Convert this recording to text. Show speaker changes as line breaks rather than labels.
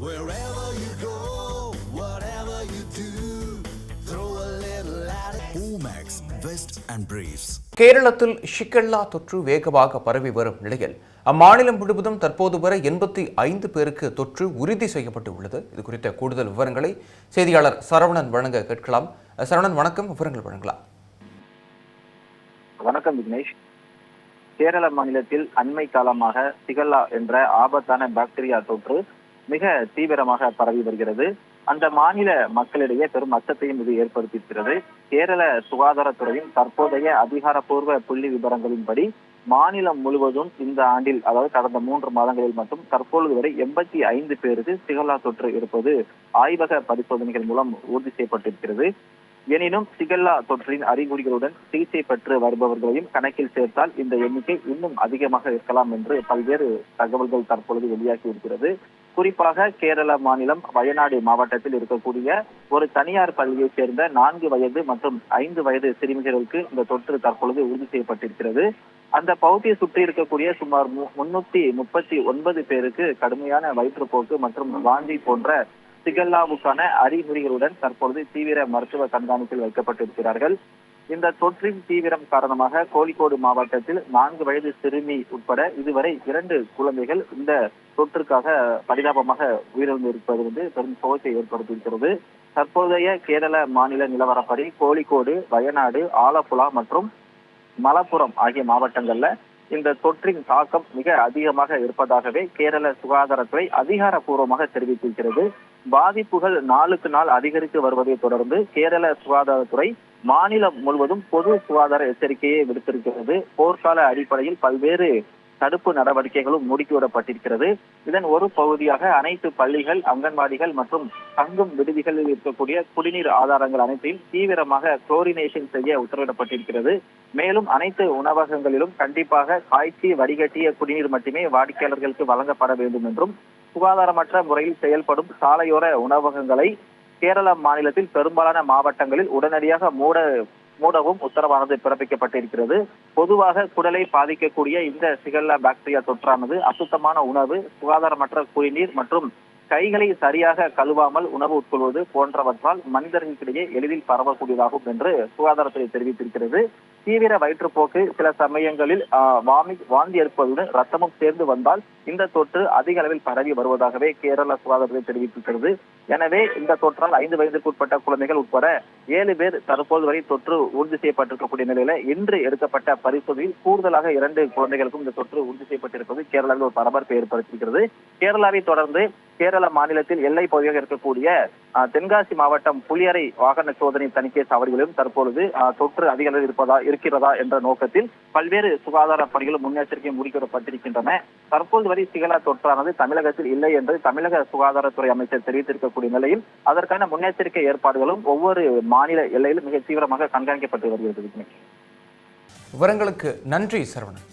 Wherever you go, whatever you do, throw a little at it. Omax, Vest and Briefs.
கேரளத்தில் shigella தொற்று வேகமாக பரவி வரும் நிலையில் அம்மாநிலம் முழுவதும் தற்போது வரை 85 பேருக்கு தொற்று உறுதி செய்யப்பட்டு உள்ளது. இது குறித்த கூடுதல் விவரங்களை செய்தியாளர் சரவணன் வழங்க கேட்கலாம். சரவணன், வணக்கம். விவரங்கள் வழங்கலாம்.
வணக்கம் விக்னேஷ். கேரள மாநிலத்தில் அண்மை காலமாக ஷிகெல்லா என்ற ஆபத்தான பாக்டீரியா தொற்று மிக தீவிரமாக பரவி வருகிறது. அந்த மாநில மக்களிடையே பெரும் அச்சத்தையும் இது ஏற்படுத்தியிருக்கிறது. கேரள சுகாதாரத்துறையின் தற்போதைய அதிகாரப்பூர்வ புள்ளி விவரங்களின்படி மாநிலம் முழுவதும் இந்த ஆண்டில், அதாவது கடந்த 3 மாதங்களில் மட்டும் தற்பொழுது வரை 85 பேருக்கு ஷிகெல்லா தொற்று இருப்பது ஆய்வக பரிசோதனைகள் மூலம் உறுதி செய்யப்பட்டிருக்கிறது. எனினும் ஷிகெல்லா தொற்றின் அறிகுறிகளுடன் சிகிச்சை பெற்று வருபவர்களையும் கணக்கில் சேர்த்தால் இந்த எண்ணிக்கை இன்னும் அதிகமாக இருக்கலாம் என்று பல்வேறு தகவல்கள் தற்பொழுது வெளியாகி இருக்கிறது. குறிப்பாக கேரள மாநிலம் வயநாடு மாவட்டத்தில் இருக்கக்கூடிய ஒரு தனியார் பள்ளியைச் சேர்ந்த 4 வயது மற்றும் 5 வயது சிறுமிகளுக்கு இந்த தொற்று தற்பொழுது உறுதி செய்யப்பட்டிருக்கிறது. அந்த பகுதியை சுற்றி இருக்கக்கூடிய சுமார் 339 பேருக்கு கடுமையான வயிற்றுப்போக்கு மற்றும் வாந்தி போன்ற ஷிகெல்லாவுக்கான அறிகுறிகளுடன் தற்பொழுது தீவிர மருத்துவ கண்காணிப்பில் வைக்கப்பட்டிருக்கிறார்கள். இந்த தொற்றின் தீவிரம் காரணமாக கோழிக்கோடு மாவட்டத்தில் 4 வயது சிறுமி உட்பட இதுவரை 2 குழந்தைகள் இந்த தொற்றுக்காக பரிதாபமாக உயிரிழந்திருப்பது பெரும் சோகத்தை ஏற்படுத்தியிருக்கிறது. தற்போதைய கேரள மாநில நிலவரப்படி கோழிக்கோடு, வயநாடு, ஆலப்புழா மற்றும் மலப்புரம் ஆகிய மாவட்டங்கள்ல இந்த தொற்றின் தாக்கம் மிக அதிகமாக இருப்பதாகவே கேரள சுகாதாரத்துறை அதிகாரப்பூர்வமாக தெரிவித்திருக்கிறது. பாதிப்புகள் நாளுக்கு நாள் அதிகரித்து வருவதை தொடர்ந்து கேரள சுகாதாரத்துறை மாநிலம் முழுவதும் பொது சுகாதார எச்சரிக்கையை விடுத்திருக்கிறது. போர்க்கால அடிப்படையில் பல்வேறு தடுப்பு நடவடிக்கைகளும் முடுக்கிவிடப்பட்டிருக்கிறது. இதன் ஒரு பகுதியாக அனைத்து பள்ளிகள், அங்கன்வாடிகள் மற்றும் தங்கும் விடுதிகளில் இருக்கக்கூடிய குடிநீர் ஆதாரங்கள் அனைத்தையும் தீவிரமாக குளோரினேஷன் செய்ய உத்தரவிடப்பட்டிருக்கிறது. மேலும் அனைத்து உணவகங்களிலும் கண்டிப்பாக காய்ச்சி வடிகட்டிய குடிநீர் மட்டுமே வாடிக்கையாளர்களுக்கு வழங்கப்பட வேண்டும் என்றும், சுகாதாரமற்ற முறையில் செயல்படும் சாலையோர உணவகங்களை கேரள மாநிலத்தில் பெரும்பாலான மாவட்டங்களில் உடனடியாக மூடவும் உத்தரவானது பிறப்பிக்கப்பட்டிருக்கிறது. பொதுவாக குடலை பாதிக்கக்கூடிய இந்த ஷிகெல்லா பாக்டீரியா தொற்றானது அசுத்தமான உணவு, சுகாதாரமற்ற குடிநீர் மற்றும் கைகளை சரியாக கழுவாமல் உணவு உட்கொள்வது போன்றவற்றால் மனிதர்களுக்கிடையே எளிதில் பரவக்கூடியதாகும் என்று சுகாதாரத்துறை தெரிவித்திருக்கிறது. தீவிர வயிற்றுப்போக்கு, சில சமயங்களில் வாந்தி எடுப்பதுடன் ரத்தமும் சேர்ந்து வந்தால் இந்த தொற்று அதிக அளவில் பரவி வருவதாகவே கேரள சுகாதாரத்துறை தெரிவித்திருக்கிறது. எனவே இந்த தொற்றால் 5 வயதுக்குட்பட்ட குழந்தைகள் உட்பட 7 பேர் தற்போது வரை தொற்று உறுதி செய்யப்பட்டிருக்கக்கூடிய நிலையில இன்று எடுக்கப்பட்ட பரிசோதனையில் கூடுதலாக 2 குழந்தைகளுக்கும் இந்த தொற்று உறுதி செய்யப்பட்டிருப்பது கேரளாவில் ஒரு பரபரப்பை ஏற்படுத்தியிருக்கிறது. கேரளாவை தொடர்ந்து கேரள மாநிலத்தில் எல்லை பகுதியாக இருக்கக்கூடிய தென்காசி மாவட்டம் புலியரை வாகன சோதனை தணிக்கை சாவடிகளிலும் தற்பொழுது தொற்று அதிக அளவில் இருக்கிறதா என்ற நோக்கத்தில் பல்வேறு சுகாதார பணிகளும் முன்னெச்சரிக்கை முடிக்கப்பட்டிருக்கின்றன. தற்போது வரை ஷிகெல்லா தொற்றானது தமிழகத்தில் இல்லை என்று தமிழக சுகாதாரத்துறை அமைச்சர் தெரிவித்திருக்கக்கூடிய நிலையில் அதற்கான முன்னெச்சரிக்கை ஏற்பாடுகளும் ஒவ்வொரு மாநில எல்லையிலும் மிக தீவிரமாக கண்காணிக்கப்பட்டு வருகிறது.
விவரங்களுக்கு நன்றி சரவணன்.